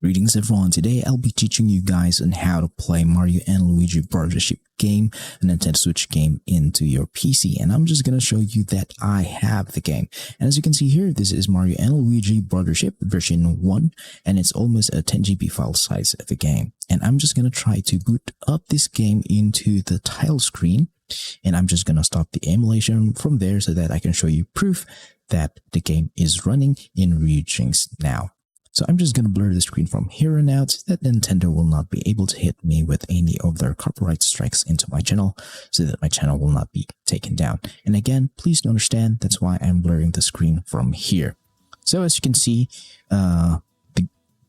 Greetings everyone, today I'll be teaching you guys on how to play Mario and Luigi Brothership game, a Nintendo Switch game, into your PC, and I'm just gonna show you that I have the game. And as you can see here, this is Mario and Luigi Brothership version 1, and it's almost a 10 GB file size of the game. And I'm just gonna try to boot up this game into the title screen, and I'm just gonna stop the emulation from there so that I can show you proof that the game is running in Ryujinx now. So I'm just going to blur the screen from here on out so that Nintendo will not be able to hit me with any of their copyright strikes into my channel, so that my channel will not be taken down. And again, please understand that's why I'm blurring the screen from here. So as you can see, the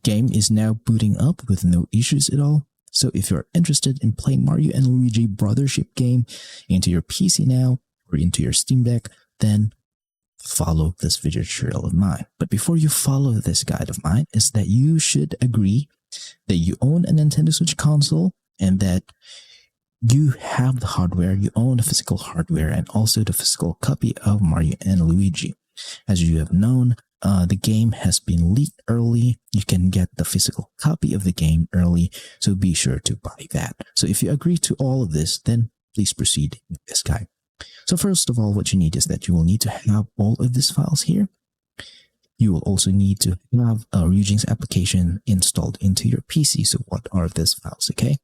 game is now booting up with no issues at all. So if you're interested in playing Mario and Luigi Brothership game into your PC now or into your Steam Deck, then follow this video tutorial of mine. But before you follow this guide of mine, is that you should agree that you own a Nintendo Switch console and that you have the hardware, you own the physical hardware, and also the physical copy of Mario and Luigi. As you have known, the game has been leaked early. You can get the physical copy of the game early, so be sure to buy that. So if you agree to all of this, then please proceed with this guide. So first of all, what you need is that you will need to have all of these files here. You will also need to have a Ryujinx application installed into your PC. So what are these files, okay?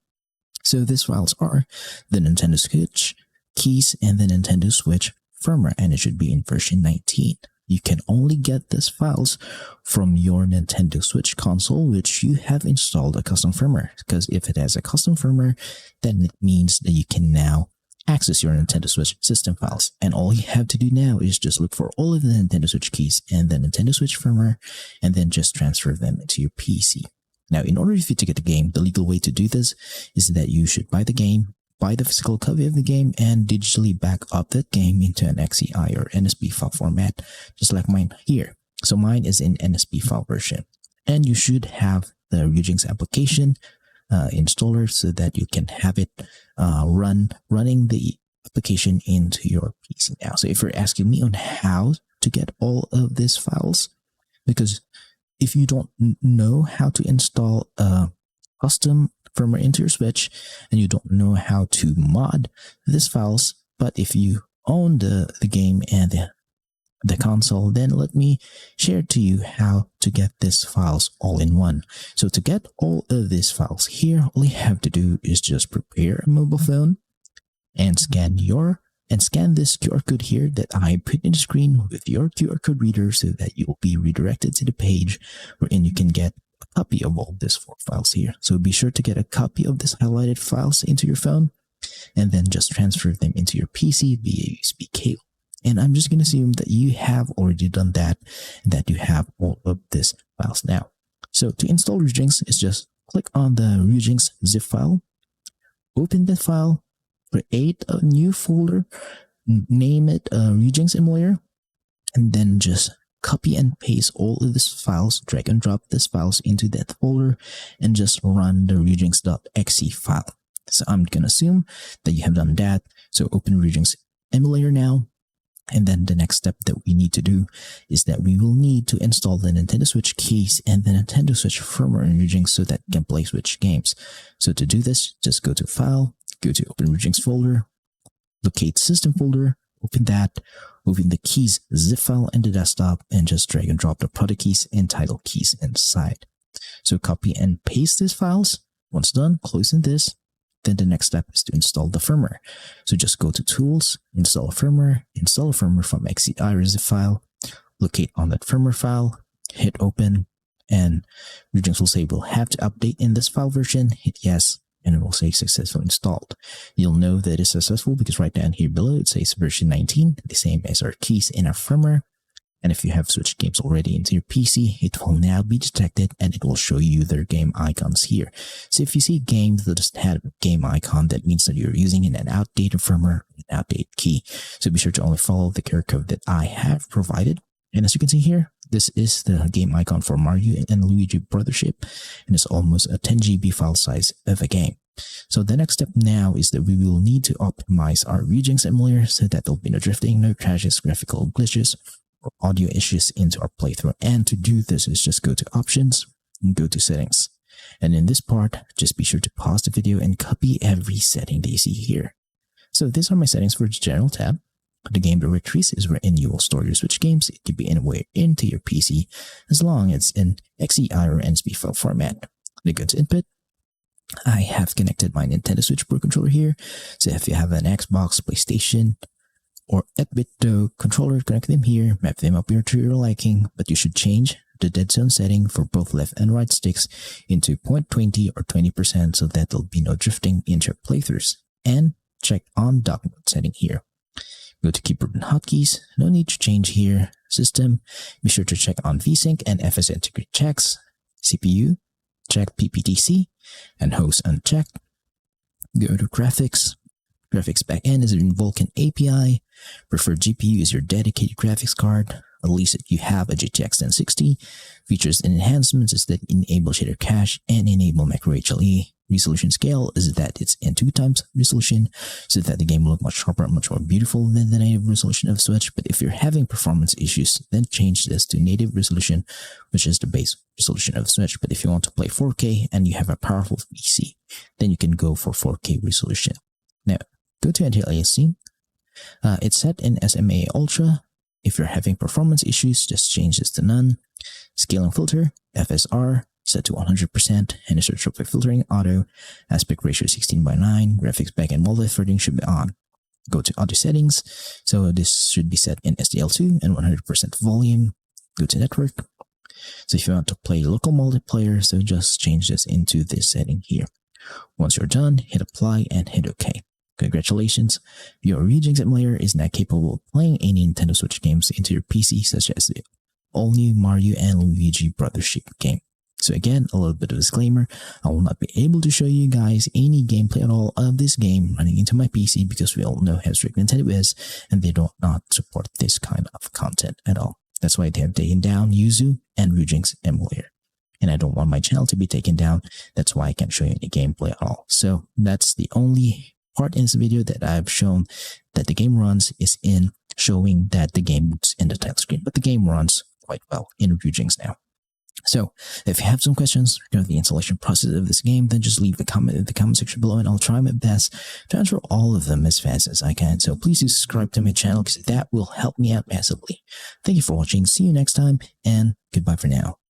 So these files are the Nintendo Switch keys and the Nintendo Switch firmware, and it should be in version 19. You can only get these files from your Nintendo Switch console, which you have installed a custom firmware, because if it has a custom firmware, then it means that you can now access your Nintendo Switch system files. And all you have to do now is just look for all of the Nintendo Switch keys and the Nintendo Switch firmware, and then just transfer them into your PC. Now, in order for you to get the game, the legal way to do this is that you should buy the game, buy the physical copy of the game, and digitally back up that game into an XCI or NSP file format, just like mine here. So mine is in NSP file version. And you should have the Ryujinx application installer so that you can have it running the application into your PC now. So if you're asking me on how to get all of these files, because if you don't know how to install a custom firmware into your Switch and you don't know how to mod these files, but if you own the game and the console, then let me share to you how to get these files all in one. So to get all of these files here, all you have to do is just prepare a mobile phone and scan this QR code here that I put in the screen with your QR code reader, so that you will be redirected to the page wherein you can get a copy of all these 4 files here. So be sure to get a copy of these highlighted files into your phone and then just transfer them into your PC via USB cable. And I'm just going to assume that you have already done that and that you have all of these files now. So to install Ryujinx is just click on the Ryujinx zip file, open the file, create a new folder, name it Ryujinx emulator, and then just copy and paste all of these files, drag and drop these files into that folder, and just run the Ryujinx.exe file. So I'm going to assume that you have done that. So open Ryujinx emulator now. And then the next step that we need to do is that we will need to install the Nintendo Switch keys and the Nintendo Switch firmware in Ryujinx so that you can play Switch games. So to do this, just go to File, go to Open Ryujinx folder, locate System folder, open that, open the keys zip file in the desktop, and just drag and drop the product keys and title keys inside. So copy and paste these files. Once done, close in this. Then the next step is to install the firmware. So just go to Tools, install a firmware from XCI or zip file, locate on that firmware file, hit open, and Ryujinx will say we'll have to update in this file version, hit yes, and it will say successfully installed. You'll know that it's successful because right down here below it says version 19, the same as our keys in our firmware. And if you have switched games already into your PC, it will now be detected and it will show you their game icons here. So if you see games that doesn't have a game icon, that means that you're using an outdated firmware, an outdated key. So be sure to only follow the QR code that I have provided. And as you can see here, this is the game icon for Mario and Luigi Brothership, and it's almost a 10 GB file size of a game. So the next step now is that we will need to optimize our Ryujinx emulator so that there'll be no drifting, no crashes, graphical glitches, or audio issues into our playthrough. And to do this is just go to Options, and go to settings. And in this part, just be sure to pause the video and copy every setting that you see here. So these are my settings for the general tab. The game directories is wherein you will store your Switch games. It can be anywhere into your PC as long as it's in XEI or NSP file format. Then go to input. I have connected my Nintendo Switch Pro controller here. So if you have an Xbox, PlayStation, or 8-bit controller, connect them here, map them up to your liking, but you should change the dead zone setting for both left and right sticks into 0.20 or 20% so that there'll be no drifting in your playthroughs. And check on dock mode setting here. Go to keyboard and hotkeys, no need to change here. System, be sure to check on VSync and FS integrity checks. CPU, check PPTC, and host unchecked. Go to graphics. Graphics backend is in Vulkan API. Preferred GPU is your dedicated graphics card. At least if you have a GTX 1060. Features and enhancements is that enable shader cache and enable macro HLE. Resolution scale is that it's in 2x resolution so that the game will look much sharper and much more beautiful than the native resolution of Switch. But if you're having performance issues, then change this to native resolution, which is the base resolution of Switch. But if you want to play 4K and you have a powerful PC, then you can go for 4K resolution. Now, go to anti-aliasing. It's set in SMA Ultra. If you're having performance issues, just change this to none. Scaling filter, FSR, set to 100%, and isotropic filtering, auto, aspect ratio 16:9, graphics backend multi-threading should be on. Go to audio settings, so this should be set in SDL2 and 100% volume. Go to network. So if you want to play local multiplayer, so just change this into this setting here. Once you're done, hit apply and hit OK. Congratulations, your Ryujinx emulator is now capable of playing any Nintendo Switch games into your PC, such as the all-new Mario and Luigi Brothership game. So again, a little bit of a disclaimer, I will not be able to show you guys any gameplay at all of this game running into my PC because we all know how strict Nintendo is and they do not support this kind of content at all. That's why they have taken down Yuzu and Ryujinx emulator. And I don't want my channel to be taken down, that's why I can't show you any gameplay at all. So that's the only part in this video that I've shown that the game runs is in showing that the game moves in the title screen, but the game runs quite well in Ryujinx now. So if you have some questions regarding the installation process of this game, then just leave a comment in the comment section below and I'll try my best to answer all of them as fast as I can. So please do subscribe to my channel because that will help me out massively. Thank you for watching, see you next time, and goodbye for now.